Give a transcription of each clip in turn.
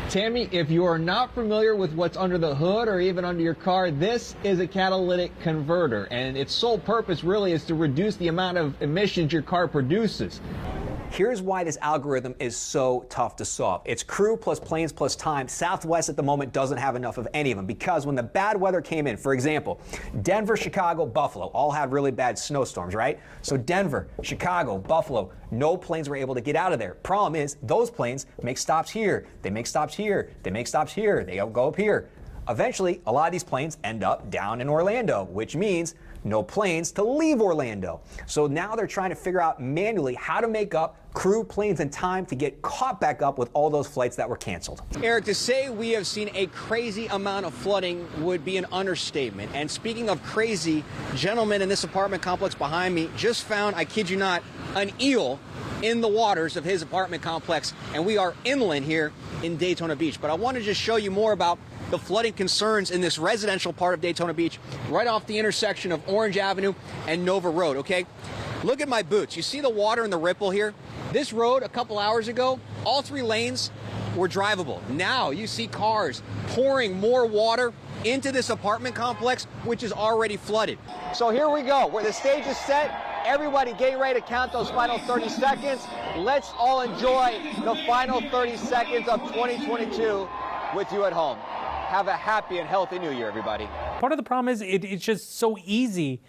Tammy, if you are not familiar with what's under the hood or even under your car, this is a catalytic converter, and its sole purpose really is to reduce the amount of emissions your car produces. Here's why this algorithm is so tough to solve. It's crew plus planes plus time. Southwest at the moment doesn't have enough of any of them because when the bad weather came in, for example, Denver, Chicago, Buffalo all had really bad snowstorms, right? So Denver, Chicago, Buffalo, no planes were able to get out of there. Problem is, those planes make stops here, they make stops here, they make stops here, they go up here. Eventually, a lot of these planes end up down in Orlando, which means no planes to leave Orlando. So now they're trying to figure out manually how to make up crew, planes, and time to get caught back up with all those flights that were canceled. Eric, to say we have seen a crazy amount of flooding would be an understatement. And speaking of crazy, gentlemen in this apartment complex behind me just found, I kid you not, an eel in the waters of his apartment complex. And we are inland here in Daytona Beach. But I want to just show you more about the flooding concerns in this residential part of Daytona Beach, right off the intersection of Orange Avenue and Nova Road, okay? Look at my boots. You see the water and the ripple here? This road a couple hours ago, all 3 lanes were drivable. Now you see cars pouring more water into this apartment complex, which is already flooded. So here we go, where the stage is set. Everybody get ready to count those final 30 seconds. Let's all enjoy the final 30 seconds of 2022 with you at home. Have a happy and healthy new year, everybody. Part of the problem is it's just so easy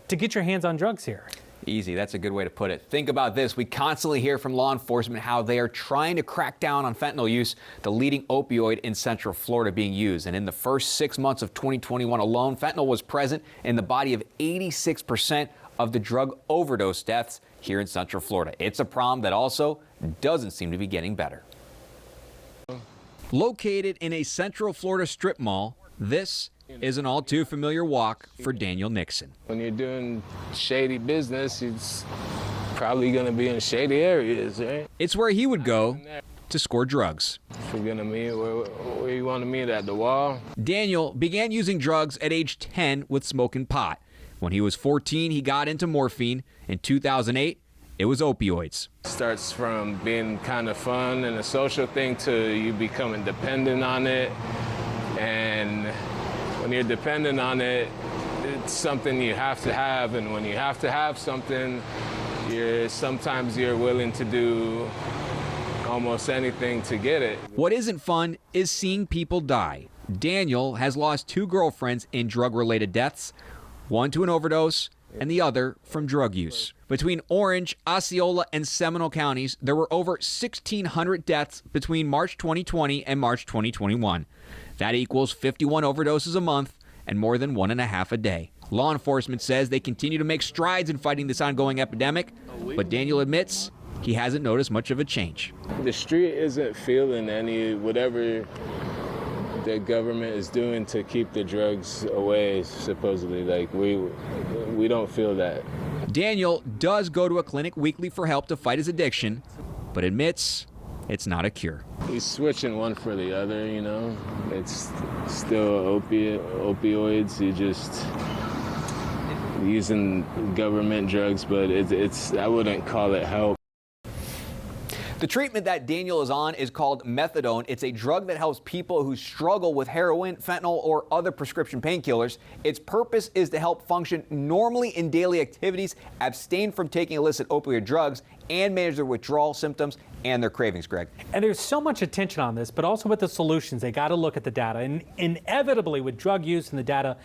to get your hands on drugs here. Easy, that's a good way to put it. Think about this. We constantly hear from law enforcement how they are trying to crack down on fentanyl use, the leading opioid in Central Florida being used. And in the first 6 months of 2021 alone, fentanyl was present in the body of 86% of the drug overdose deaths here in Central Florida. It's a problem that also doesn't seem to be getting better. Located in a Central Florida strip mall, this is an all too familiar walk for Daniel Nixon. When you're doing shady business, it's probably going to be in shady areas, right? It's where he would go to score drugs. If we're going to meet, where you want to meet, at the wall? Daniel began using drugs at age 10 with smoking pot. When he was 14, he got into morphine. In 2008, it was opioids. Starts from being kind of fun and a social thing to you becoming dependent on it. And when you're dependent on it, it's something you have to have. And when you have to have something, sometimes you're willing to do almost anything to get it. What isn't fun is seeing people die. Daniel has lost 2 girlfriends in drug-related deaths, one to an overdose and the other from drug use. Between Orange, Osceola, and Seminole counties, there were over 1,600 deaths between March 2020 and March 2021. That equals 51 overdoses a month and more than 1.5 a day. Law enforcement says they continue to make strides in fighting this ongoing epidemic, but Daniel admits he hasn't noticed much of a change. The street isn't feeling any whatever the government is doing to keep the drugs away, supposedly. Like, we don't feel that. Daniel does go to a clinic weekly for help to fight his addiction, but admits it's not a cure. He's switching one for the other, you know. It's still opioids. You just using government drugs, but it's I wouldn't call it help. The treatment that Daniel is on is called methadone. It's a drug that helps people who struggle with heroin, fentanyl, or other prescription painkillers. Its purpose is to help function normally in daily activities, abstain from taking illicit opioid drugs, and manage their withdrawal symptoms and their cravings, Greg. And there's so much attention on this, but also with the solutions, they got to look at the data. And inevitably, with drug use and the data,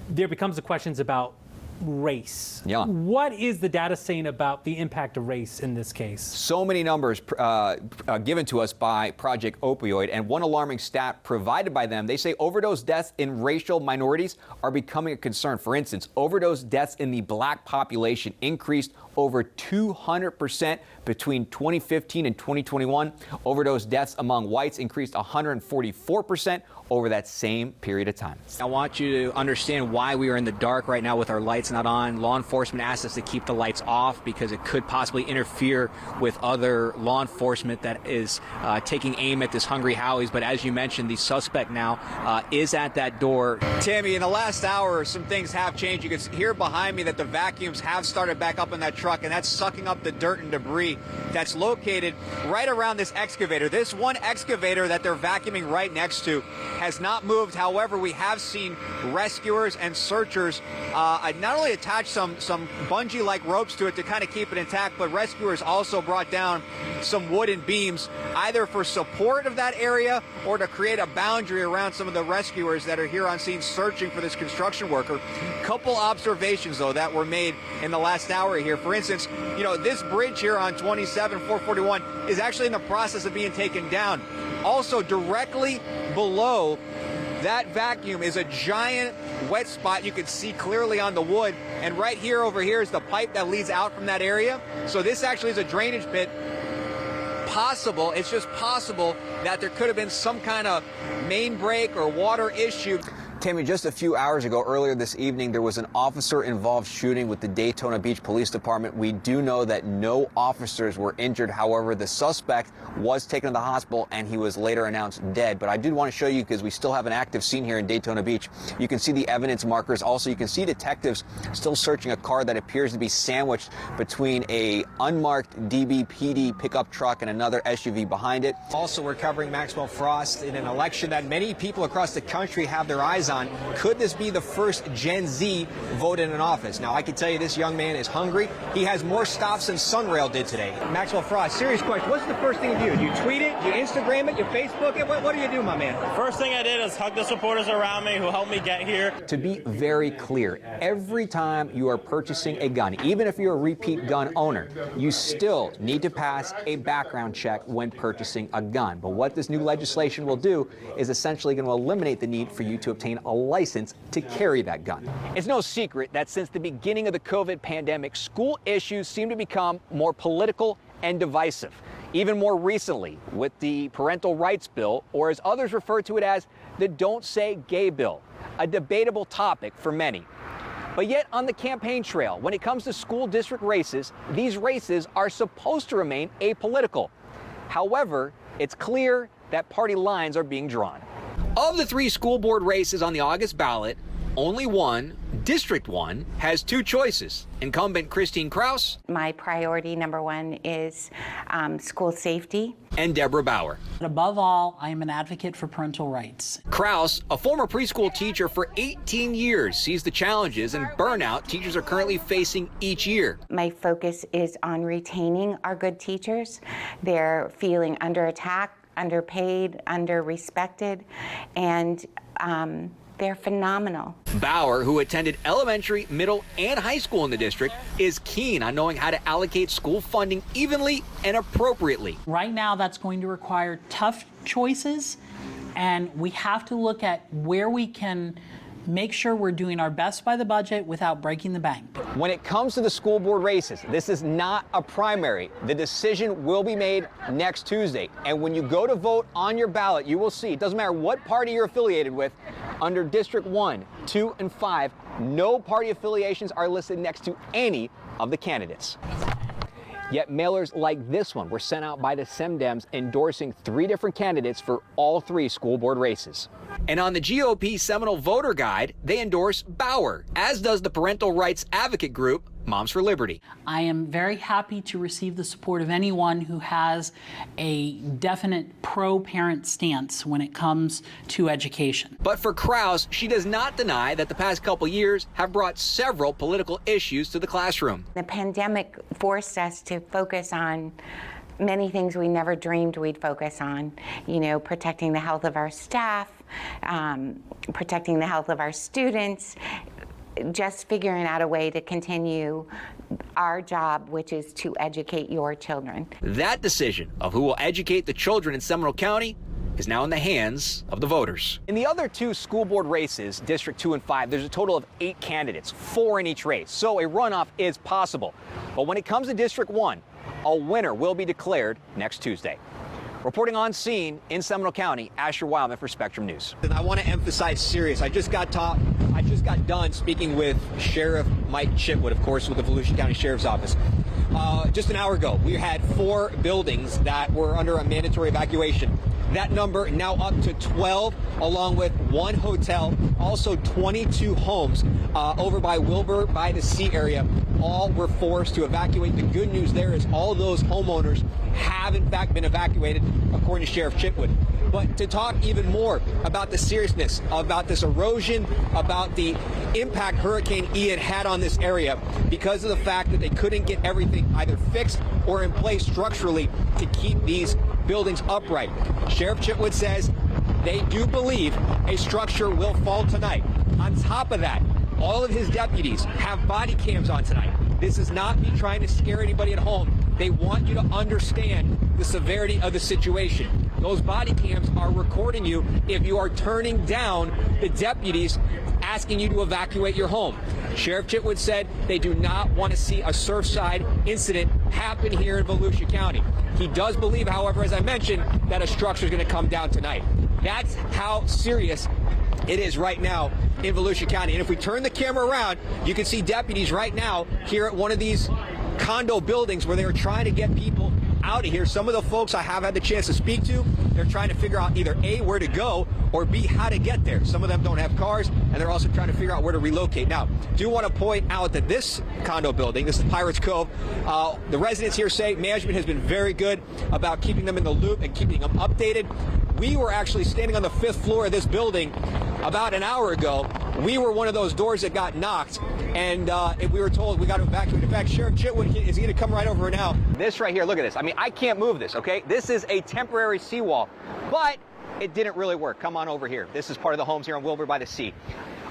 there becomes the questions about race. Yeah. What is the data saying about the impact of race in this case? So many numbers given to us by Project Opioid, and one alarming stat provided by them, they say overdose deaths in racial minorities are becoming a concern. For instance, overdose deaths in the black population increased over 200% between 2015 and 2021. Overdose deaths among whites increased 144% over that same period of time. I want you to understand why we are in the dark right now with our lights not on. Law enforcement asked us to keep the lights off because it could possibly interfere with other law enforcement that is taking aim at this Hungry Howie's. But as you mentioned, the suspect now is at that door. Tammy, in the last hour, some things have changed. You can hear behind me that the vacuums have started back up in that truck. truck, and that's sucking up the dirt and debris that's located right around this excavator. This one excavator that they're vacuuming right next to has not moved. However, we have seen rescuers and searchers not only attach some bungee-like ropes to it to kind of keep it intact, but rescuers also brought down some wooden beams, either for support of that area or to create a boundary around some of the rescuers that are here on scene searching for this construction worker. Couple observations, though, that were made in the last hour here. For instance, you know, this bridge here on 27-441 is actually in the process of being taken down. Also, directly below that vacuum is a giant wet spot you can see clearly on the wood. And right here, over here, is the pipe that leads out from that area. So this actually is a drainage pit. Possible, it's just possible that there could have been some kind of main break or water issue. Tammy, just a few hours ago, earlier this evening, there was an officer-involved shooting with the Daytona Beach Police Department. We do know that no officers were injured. However, the suspect was taken to the hospital, and he was later announced dead. But I did want to show you, because we still have an active scene here in Daytona Beach. You can see the evidence markers. Also, you can see detectives still searching a car that appears to be sandwiched between a unmarked DBPD pickup truck and another SUV behind it. Also, we're covering Maxwell Frost in an election that many people across the country have their eyes on. Could this be the first Gen Z vote in an office? Now, I can tell you this young man is hungry. He has more stops than Sunrail did today. Maxwell Frost, serious question. What's the first thing you do? You tweet it? You Instagram it? You Facebook it? What do you do, my man? First thing I did is hug the supporters around me who helped me get here. To be very clear, every time you are purchasing a gun, even if you're a repeat gun owner, you still need to pass a background check when purchasing a gun. But what this new legislation will do is essentially going to eliminate the need for you to obtain a license to carry that gun. It's no secret that since the beginning of the COVID pandemic, school issues seem to become more political and divisive. Even more recently with the parental rights bill, or as others refer to it as the Don't Say Gay bill, a debatable topic for many. But yet on the campaign trail, when it comes to school district races, these races are supposed to remain apolitical. However, it's clear that party lines are being drawn. Of the 3 school board races on the August ballot, only one, District 1, has 2 choices. Incumbent Christine Kraus. My priority number 1 is school safety. And Deborah Bauer. Above all, I am an advocate for parental rights. Kraus, a former preschool teacher for 18 years, sees the challenges and burnout teachers are currently facing each year. My focus is on retaining our good teachers. They're feeling under attack, underpaid, under-respected, and they're phenomenal. Bauer, who attended elementary, middle, and high school in the district, is keen on knowing how to allocate school funding evenly and appropriately. Right now, that's going to require tough choices, and we have to look at where we can make sure we're doing our best by the budget without breaking the bank. When it comes to the school board races, this is not a primary. The decision will be made next Tuesday. And when you go to vote on your ballot, you will see, it doesn't matter what party you're affiliated with, under District 1, 2, and 5, no party affiliations are listed next to any of the candidates. Yet mailers like this one were sent out by the SemDems endorsing 3 different candidates for all 3 school board races. And on the GOP Seminole Voter Guide, they endorse Bauer, as does the parental rights advocate group, Moms for Liberty. I am very happy to receive the support of anyone who has a definite pro-parent stance when it comes to education. But for Kraus, she does not deny that the past couple years have brought several political issues to the classroom. The pandemic forced us to focus on many things we never dreamed we'd focus on. You know, protecting the health of our staff, protecting the health of our students, just figuring out a way to continue our job, which is to educate your children. That decision of who will educate the children in Seminole County is now in the hands of the voters. In the other 2 school board races, District 2 and 5, there's a total of 8 candidates, 4 in each race, so a runoff is possible. But when it comes to District 1, a winner will be declared next Tuesday. Reporting on scene in Seminole County, Asher Wildman for Spectrum News. And I want to emphasize serious. I just got done speaking with Sheriff Mike Chitwood, of course, with the Volusia County Sheriff's Office. Just an hour ago, we had 4 buildings that were under a mandatory evacuation. That number now up to 12, along with one hotel, also 22 homes over by Wilbur by the Sea area. All were forced to evacuate. The good news there is all those homeowners have in fact been evacuated, according to Sheriff Chitwood. But to talk even more about the seriousness, about this erosion, about the impact Hurricane Ian had on this area, because of the fact that they couldn't get everything either fixed or in place structurally to keep these buildings upright. Sheriff Chitwood says they do believe a structure will fall tonight. On top of that, all of his deputies have body cams on tonight. This is not me trying to scare anybody at home. They want you to understand the severity of the situation. Those body cams are recording you if you are turning down the deputies asking you to evacuate your home. Sheriff Chitwood said they do not want to see a Surfside incident happen here in Volusia County. He does believe, however, as I mentioned, that a structure is going to come down tonight. That's how serious it is right now in Volusia County. And if we turn the camera around, you can see deputies right now here at one of these condo buildings where they are trying to get people out of here. Some of the folks I have had the chance to speak to, they're trying to figure out either A, where to go, or B, how to get there. Some of them don't have cars, and they're also trying to figure out where to relocate. Now, do want to point out that this condo building, this is Pirates Cove, the residents here say management has been very good about keeping them in the loop and keeping them updated. We were actually standing on the 5th floor of this building about an hour ago. We were one of those doors that got knocked, and we were told we got to evacuate. In fact, Sheriff Chitwood is going to come right over now. This right here, look at this. I mean, I can't move this, okay? This is a temporary seawall, but it didn't really work. Come on over here. This is part of the homes here on Wilbur by the Sea.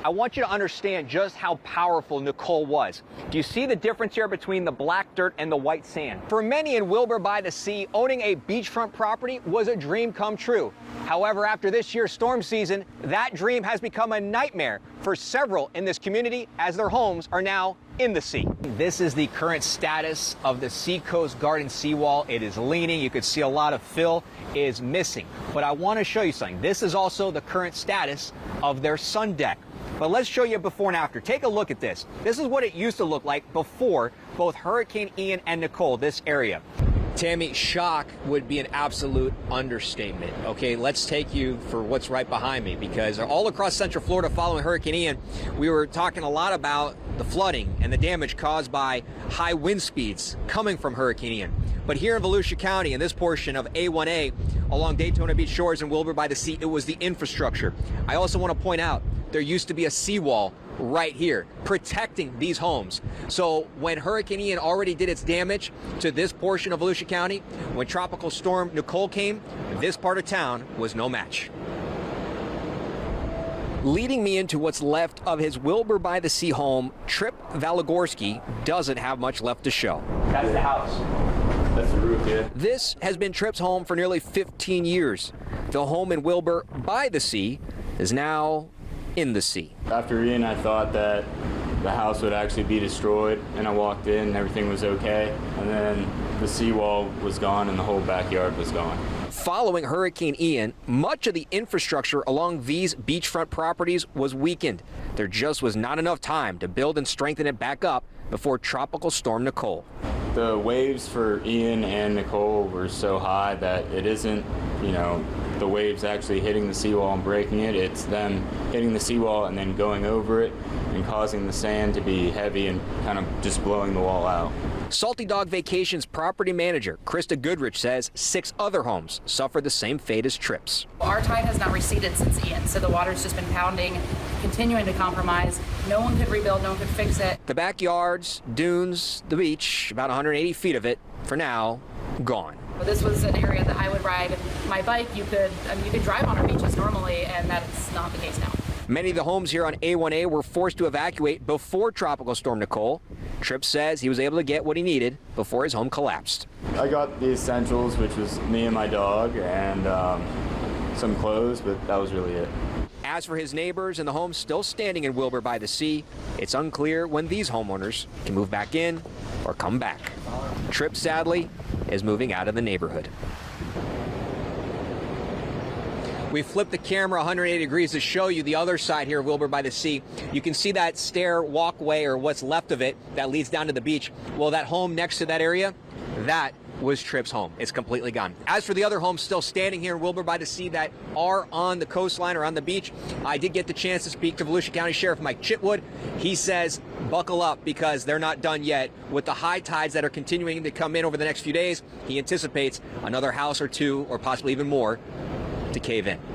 I want you to understand just how powerful Nicole was. Do you see the difference here between the black dirt and the white sand? For many in Wilbur by the Sea, owning a beachfront property was a dream come true. However, after this year's storm season, that dream has become a nightmare for several in this community as their homes are now in the sea. This is the current status of the Seacoast Garden seawall. It is leaning. You can see a lot of fill is missing. But I want to show you something. This is also the current status of their sun deck. But let's show you before and after. Take a look at this. This is what it used to look like before both Hurricane Ian and Nicole, this area. Tammy, shock would be an absolute understatement. Okay, let's take you for what's right behind me, because all across Central Florida following Hurricane Ian, we were talking a lot about the flooding and the damage caused by high wind speeds coming from Hurricane Ian. But here in Volusia County, in this portion of A1A, along Daytona Beach shores and Wilbur by the Sea, it was the infrastructure. I also want to point out, there used to be a seawall right here protecting these homes. So when Hurricane Ian already did its damage to this portion of Volusia County, when Tropical Storm Nicole came, this part of town was no match. Leading me into what's left of his Wilbur by the Sea home, Trip Valagorski doesn't have much left to show. That's the house. That's the roof, yeah. This has been Trip's home for nearly 15 years. The home in Wilbur by the Sea is now in the sea. After Ian, I thought that the house would actually be destroyed, and I walked in and everything was okay, and then the seawall was gone and the whole backyard was gone. Following Hurricane Ian, much of the infrastructure along these beachfront properties was weakened. There just was not enough time to build and strengthen it back up before Tropical Storm Nicole. The waves for Ian and Nicole were so high that it isn't, the waves actually hitting the seawall and breaking it. It's them hitting the seawall and then going over it and causing the sand to be heavy and kind of just blowing the wall out. Salty Dog Vacations property manager Krista Goodrich says 6 other homes suffered the same fate as Trip's. Our tide has not receded since Ian, so the water's just been pounding, continuing to compromise. No one could rebuild, no one could fix it. The backyards, dunes, the beach, about 180 feet of it, for now, gone. This was an area that I would ride my bike. You could drive on our beaches normally, and that's not the case now. Many of the homes here on A1A were forced to evacuate before Tropical Storm Nicole. Tripp says he was able to get what he needed before his home collapsed. I got the essentials, which was me and my dog, and some clothes, but that was really it. As for his neighbors and the homes still standing in Wilbur by the Sea, it's unclear when these homeowners can move back in or come back. Tripp, sadly, is moving out of the neighborhood. We flipped the camera 180 degrees to show you the other side here of Wilbur by the Sea. You can see that stair walkway, or what's left of it, that leads down to the beach. Well, that home next to that area, that was Tripp's home. It's completely gone. As for the other homes still standing here in Wilbur by the Sea that are on the coastline or on the beach, I did get the chance to speak to Volusia County Sheriff Mike Chitwood. He says buckle up because they're not done yet. With the high tides that are continuing to come in over the next few days, he anticipates another house or two or possibly even more to cave in.